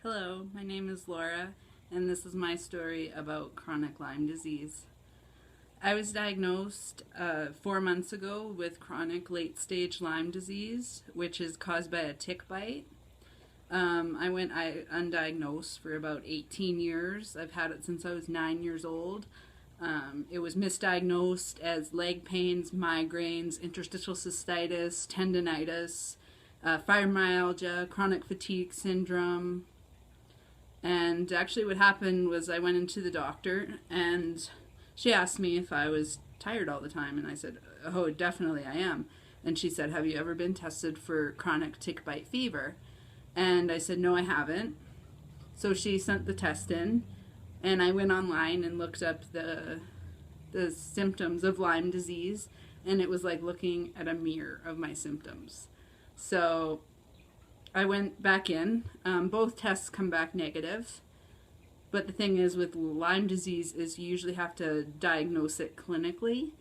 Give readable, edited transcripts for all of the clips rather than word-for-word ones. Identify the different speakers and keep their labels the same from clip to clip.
Speaker 1: Hello, my name is Laura, and this is my story about chronic Lyme disease. I was diagnosed 4 months ago with chronic late-stage Lyme disease, which is caused by a tick bite. I went undiagnosed for about 18 years. I've had it since I was 9 years old. It was misdiagnosed as leg pains, migraines, interstitial cystitis, tendinitis, fibromyalgia, chronic fatigue syndrome. And actually what happened was I went into the doctor and she asked me if I was tired all the time, and I said, oh, definitely I am. And she said, have you ever been tested for chronic tick bite fever? And I said, no, I haven't. So she sent the test in, and I went online and looked up the symptoms of Lyme disease, and it was like looking at a mirror of my symptoms. So I went back in. Both tests come back negative. But the thing is with Lyme disease is you usually have to diagnose it clinically,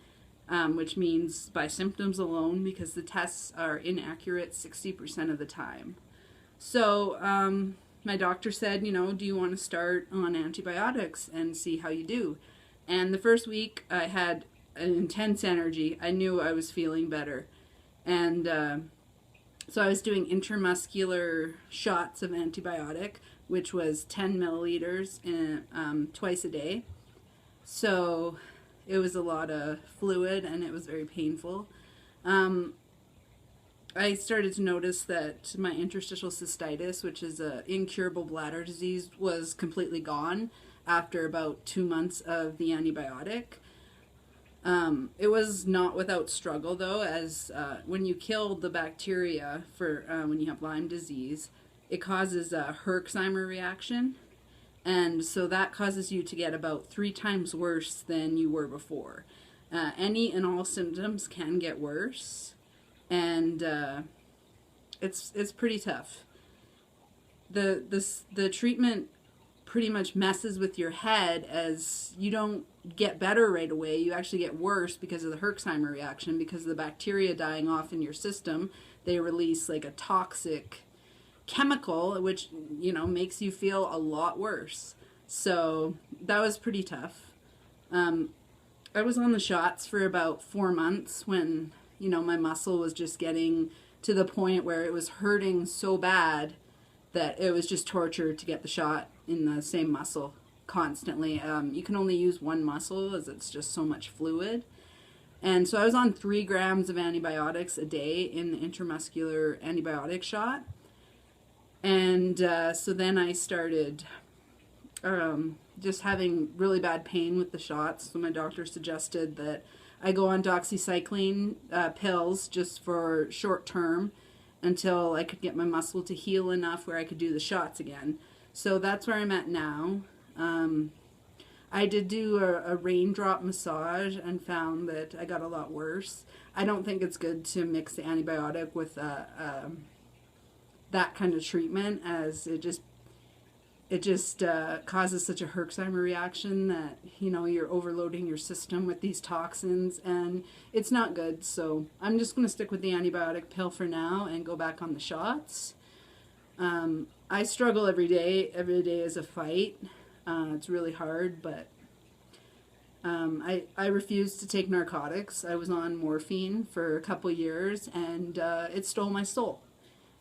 Speaker 1: which means by symptoms alone, because the tests are inaccurate 60% of the time. So my doctor said, do you want to start on antibiotics and see how you do? And the first week I had an intense energy. I knew I was feeling better. And so I was doing intramuscular shots of antibiotic, which was 10 milliliters twice a day. So it was a lot of fluid and it was very painful. I started to notice that my interstitial cystitis, which is an incurable bladder disease, was completely gone after about 2 months of the antibiotic. It was not without struggle, though, as when you kill the bacteria for when you have Lyme disease, it causes a Herxheimer reaction, and so that causes you to get about 3 times worse than you were before. Any and all symptoms can get worse, and it's pretty tough. The treatment pretty much messes with your head, as you don't get better right away. You actually get worse because of the Herxheimer reaction, because of the bacteria dying off in your system. They release like a toxic chemical, which makes you feel a lot worse. So that was pretty tough. I was on the shots for about 4 months when my muscle was just getting to the point where it was hurting so bad that it was just torture to get the shot in the same muscle constantly. You can only use one muscle as it's just so much fluid. And so I was on 3 grams of antibiotics a day in the intramuscular antibiotic shot. And so then I started just having really bad pain with the shots. So my doctor suggested that I go on doxycycline pills just for short term until I could get my muscle to heal enough where I could do the shots again. So that's where I'm at now. I did do a raindrop massage and found that I got a lot worse. I don't think it's good to mix the antibiotic with that kind of treatment, as it just causes such a Herxheimer reaction that you're overloading your system with these toxins, and it's not good. So I'm just going to stick with the antibiotic pill for now and go back on the shots. I struggle every day. Every day is a fight. It's really hard, but I refuse to take narcotics. I was on morphine for a couple years, and it stole my soul.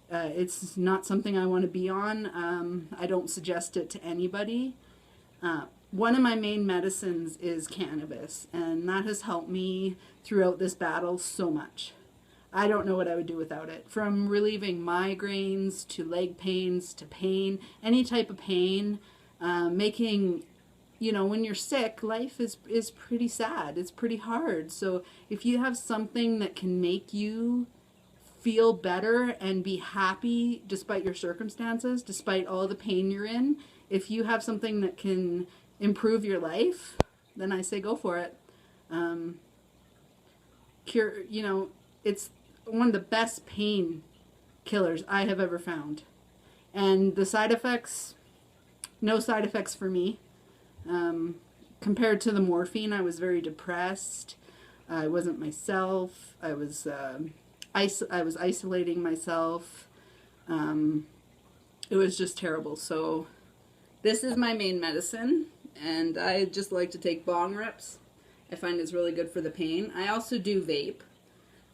Speaker 1: It's not something I want to be on. I don't suggest it to anybody. One of my main medicines is cannabis, and that has helped me throughout this battle so much. I don't know what I would do without it. From relieving migraines to leg pains to pain, any type of pain, making, when you're sick, life is pretty sad. It's pretty hard. So if you have something that can make you feel better and be happy despite your circumstances, despite all the pain you're in, if you have something that can improve your life, then I say go for it. It's one of the best pain killers I have ever found. And the side effects, no side effects for me. Compared to the morphine, I was very depressed. I wasn't myself. I was isolating myself. It was just terrible. So this is my main medicine, and I just like to take bong rips. I find it's really good for the pain. I also do vape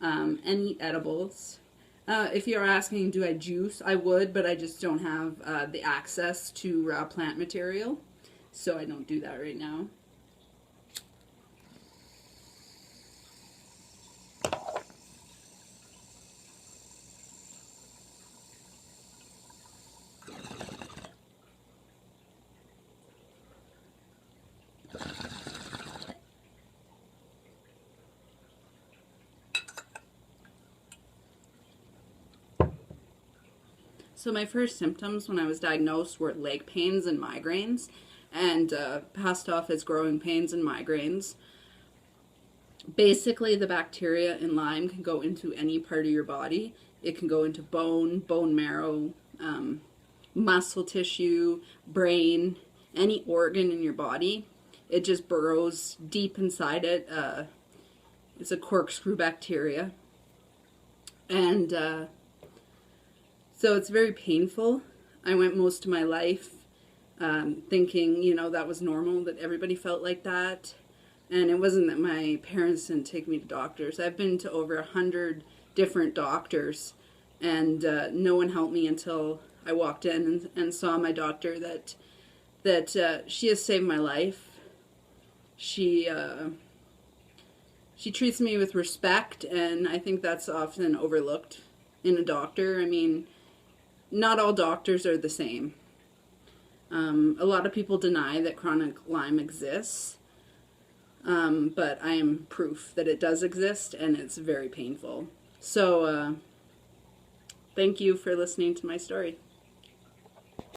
Speaker 1: and eat edibles. If you're asking, do I juice? I would, but I just don't have the access to raw plant material, so I don't do that right now. So my first symptoms when I was diagnosed were leg pains and migraines, and passed off as growing pains and migraines. Basically, the bacteria in Lyme can go into any part of your body. It can go into bone, bone marrow, muscle tissue, brain, any organ in your body. It just burrows deep inside it. It's a corkscrew bacteria. And so it's very painful. I went most of my life thinking, you know, that was normal, that everybody felt like that. And it wasn't that my parents didn't take me to doctors. I've been to over 100 different doctors, and no one helped me until I walked in and saw my doctor that she has saved my life. She treats me with respect, and I think that's often overlooked in a doctor. I mean, not all doctors are the same. A lot of people deny that chronic Lyme exists, but I am proof that it does exist, and it's very painful. So, thank you for listening to my story.